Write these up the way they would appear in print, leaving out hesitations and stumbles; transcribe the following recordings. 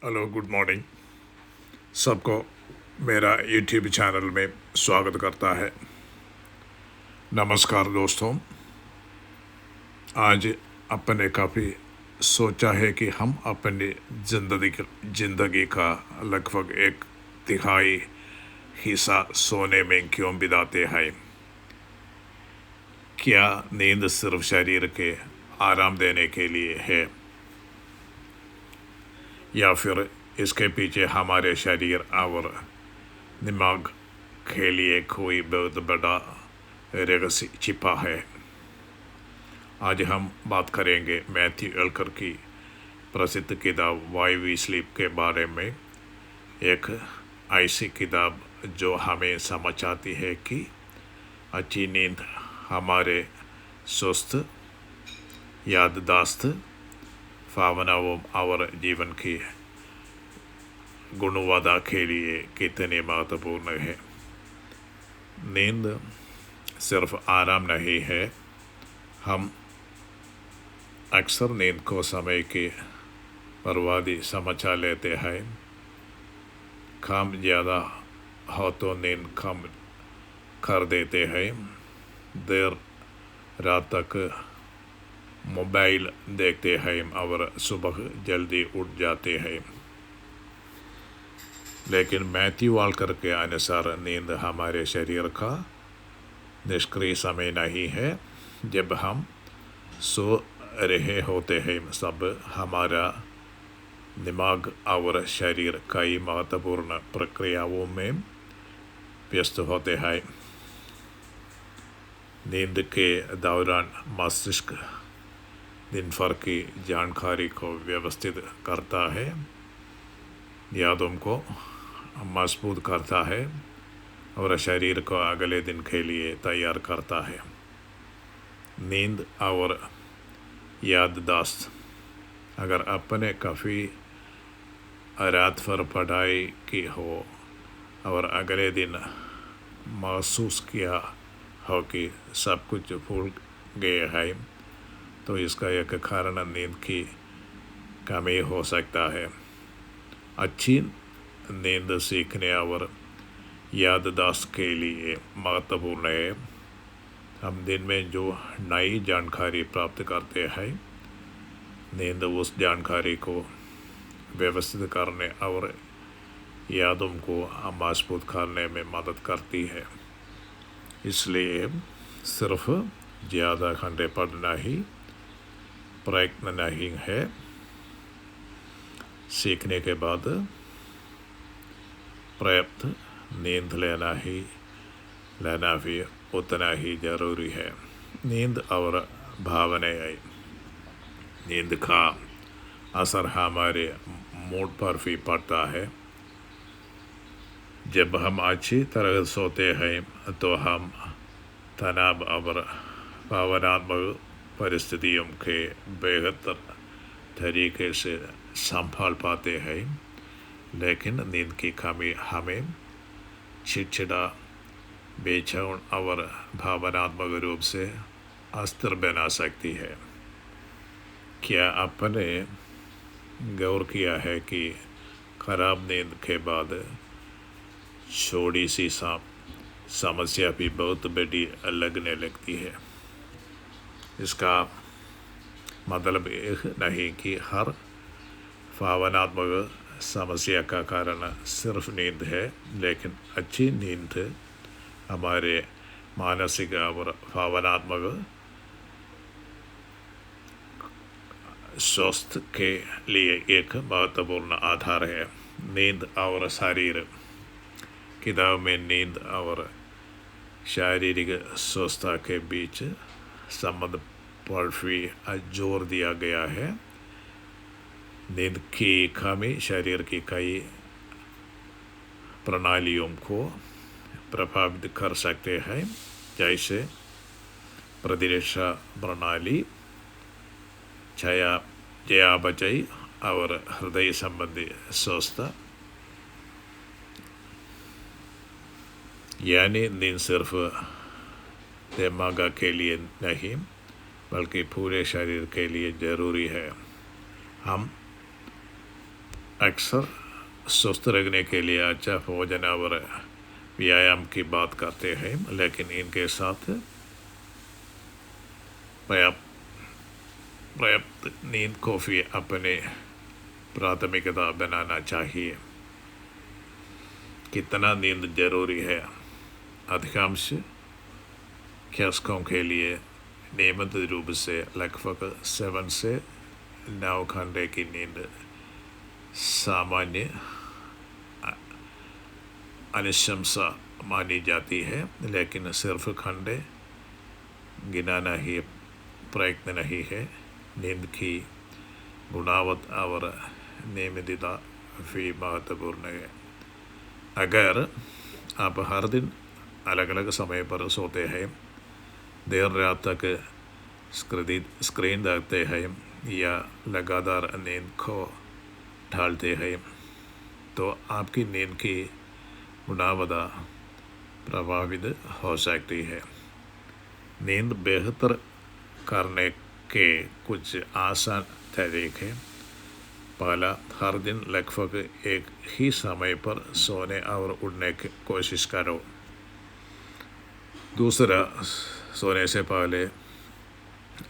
Hello, good morning. सबको मेरा YouTube channel में स्वागत करता है। नमस्कार दोस्तों। आज अपने काफ़ी सोचा है कि हम अपनी जिंदगी का लगभग एक तिहाई हिस्सा सोने में क्यों बिताते हैं। क्या नींद सिर्फ शरीर के आराम देने के लिए है, या फिर इसके पीछे हमारे शरीर और दिमाग के लिए कोई बहुत बड़ा रहस्य छिपा है। आज हम बात करेंगे मैथ्यू एल्कर की प्रसिद्ध किताब वाई वी स्लीप के बारे में। एक ऐसी किताब जो हमें समझाती है कि अच्छी नींद हमारे स्वस्थ याददाश्त, भावनाओं और जीवन की गुणवत्ता के लिए कितनी महत्वपूर्ण है। नींद सिर्फ आराम नहीं है। हम अक्सर नींद को समय की बर्बादी समझ लेते हैं। काम ज़्यादा हो तो नींद कम कर देते हैं। देर रात तक मोबाइल देखते हैं और सुबह जल्दी उठ जाते हैं। लेकिन मैथ्यू वाल्कर के अनुसार नींद हमारे शरीर का निष्क्रिय समय नहीं है। जब हम सो रहे होते हैं सब हमारा दिमाग और शरीर कई महत्वपूर्ण प्रक्रियाओं में व्यस्त होते हैं। नींद के दौरान मस्तिष्क दिन भर की जानकारी को व्यवस्थित करता है, यादों को मजबूत करता है और शरीर को अगले दिन के लिए तैयार करता है। नींद और याददाश्त। अगर अपने काफ़ी रात भर पढ़ाई की हो और अगले दिन महसूस किया हो कि सब कुछ भूल गए हैं, तो इसका एक कारण नींद की कमी हो सकता है। अच्छी नींद सीखने और याददाश्त के लिए महत्वपूर्ण है। हम दिन में जो नई जानकारी प्राप्त करते हैं, नींद उस जानकारी को व्यवस्थित करने और यादों को मजबूत करने में मदद करती है। इसलिए सिर्फ ज़्यादा घंटे पढ़ना ही प्रयत्न नहीं है। सीखने के बाद पर्याप्त नींद लेना भी उतना ही ज़रूरी है। नींद और भावनाएं। नींद का असर हमारे मूड पर भी पड़ता है। जब हम अच्छी तरह सोते हैं तो हम तनाव और भावनात्मक परिस्थितियों के बेहतर तरीके से संभाल पाते हैं। लेकिन नींद की कमी हमें चिड़चिड़ा, बेचैन और भावनात्मक रूप से अस्थिर बना सकती है। क्या आपने गौर किया है कि खराब नींद के बाद छोटी सी समस्या भी बहुत बड़ी लगने लगती है। इसका मतलब यह नहीं कि हर भावनात्मक समस्या का कारण सिर्फ नींद है, लेकिन अच्छी नींद हमारे मानसिक और भावनात्मक स्वास्थ्य के लिए एक महत्वपूर्ण आधार है। नींद और शरीर। किताब में नींद और शारीरिक स्वास्थ्य के बीच संबंध पर भी जोर दिया गया है। नींद की कमी शरीर की कई प्रणालियों को प्रभावित कर सकते हैं, जैसे प्रतिरक्षा प्रणाली, चयापचय और हृदय संबंधी स्वास्थ्य। यानी नींद सिर्फ दिमाग के लिए नहीं बल्कि पूरे शरीर के लिए ज़रूरी है। हम अक्सर स्वस्थ रहने के लिए अच्छा भोजन और व्यायाम की बात करते हैं, लेकिन इनके साथ पर्याप्त नींद को भी अपने प्राथमिकता बनाना चाहिए। कितना नींद जरूरी है? अधिकांश वयस्कों के लिए नियमित रूप से लगभग 7 से 9 घंटे की नींद सामान्य अनुशंसा मानी जाती है, लेकिन सिर्फ घंटे गिनाना ही प्रयत्न नहीं है। नींद की गुणवत्ता और नियमितता भी महत्वपूर्ण है। अगर आप हर दिन अलग अलग समय पर सोते हैं, देर रात तक स्क्रीन देखते हैं या लगातार नींद को टालते हैं, तो आपकी नींद की गुणवत्ता प्रभावित हो सकती है। नींद बेहतर करने के कुछ आसान तरीके: पहला, हर दिन लगभग एक ही समय पर सोने और उठने की कोशिश करो। दूसरा, सोने से पहले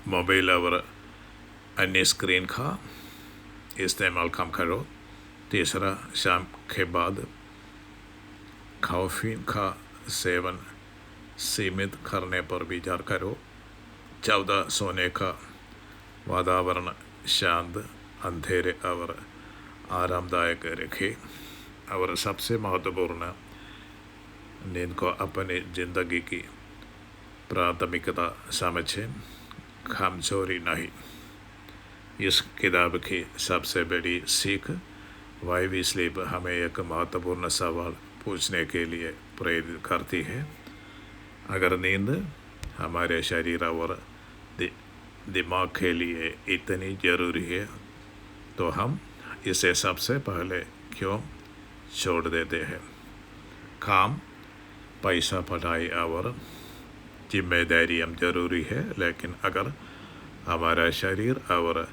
मोबाइल और अन्य स्क्रीन का इस्तेमाल कम करो। तीसरा, शाम के बाद कैफीन का सेवन सीमित करने पर विचार करो। चौथा, सोने का वातावरण शांत, अंधेरे और आरामदायक रखें। और सबसे महत्वपूर्ण, नींद को अपनी जिंदगी की प्राथमिकता समझें, कमजोरी नहीं। इस किताब की सबसे बड़ी सीख वाई वी स्लीप हमें एक महत्वपूर्ण सवाल पूछने के लिए प्रेरित करती है। अगर नींद हमारे शरीर और दिमाग के लिए इतनी ज़रूरी है, तो हम इसे सबसे पहले क्यों छोड़ देते हैं? काम, पैसा, पढ़ाई और जिम्मेदारियाँ जरूरी है, लेकिन अगर हमारा शरीर और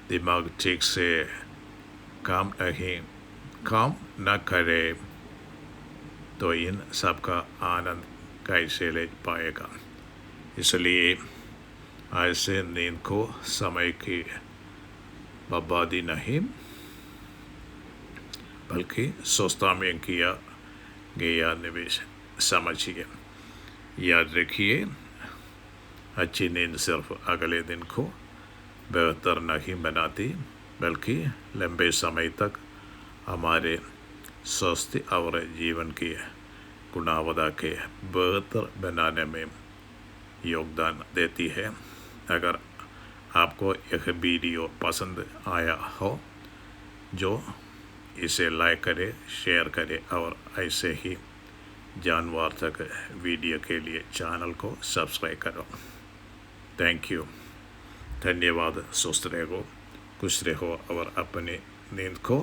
दिमाग ठीक से काम न करे, तो इन सब का आनंद कैसे ले पाएगा? इसलिए ऐसे नींद को समय की बर्बादी नहीं, बल्कि सोचता में किया गया निवेश समझिए। याद रखिए, अच्छी नींद सिर्फ अगले दिन को बेहतर नहीं बनाती, बल्कि लंबे समय तक हमारे स्वास्थ्य और जीवन की गुणवत्ता के बेहतर बनाने में योगदान देती है। अगर आपको यह वीडियो पसंद आया हो, जो इसे लाइक करें, शेयर करें और ऐसे ही जानवार्थक वीडियो के लिए चैनल को सब्सक्राइब करो। थैंक यू, धन्यवाद। स्वस्थ रहो, खुश रहो और अपनी नींद को